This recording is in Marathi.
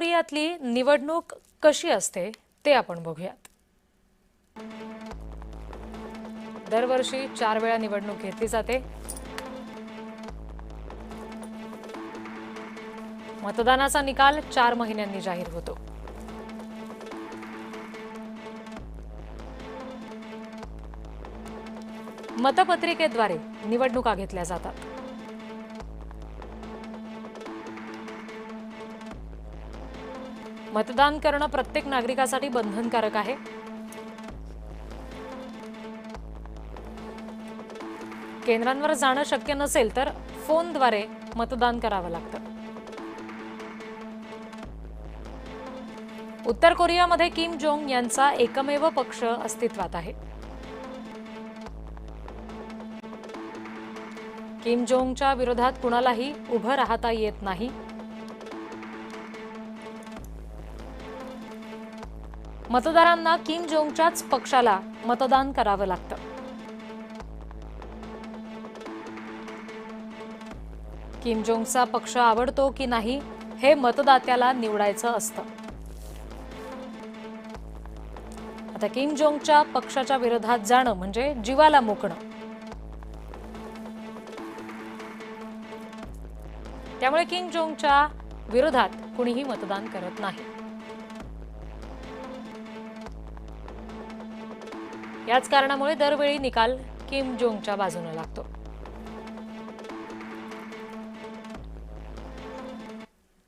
कोरियातली निवडणूक कशी असते ते आपण बघूयात। दरवर्षी 4 वेळा निवडणूक घेतली जाते। मतदानाचा निकाल 4 महिन्यांनी जाहीर होतो। मतपत्रिकेद्वारे निवडणुका घेतल्या जातात। मतदान करणं प्रत्येक नागरिकासाठी बंधनकारक आहे। केंद्रांवर जाणं शक्य नसेल तर फोनद्वारे मतदान करावं लागतं। उत्तर कोरियामध्ये किम जोंग यांचा एकमेव पक्ष अस्तित्वात आहे। किम जोंगच्या विरोधात कुणालाही उभं राहता येत नाही। मतदारांना किम जोंगच्याच पक्षाला मतदान करावं लागतं। किम जोंगचा पक्ष आवडतो की नाही हे मतदात्याला निवडायचं असतं। आता किम जोंगच्या पक्षाच्या विरोधात जाणं म्हणजे जीवाला मुकणं। त्यामुळे किम जोंगच्या विरोधात कुणीही मतदान करत नाही। याच कारणामुळे दरवेळी निकाल किम जोंगच्या बाजूने लागतो।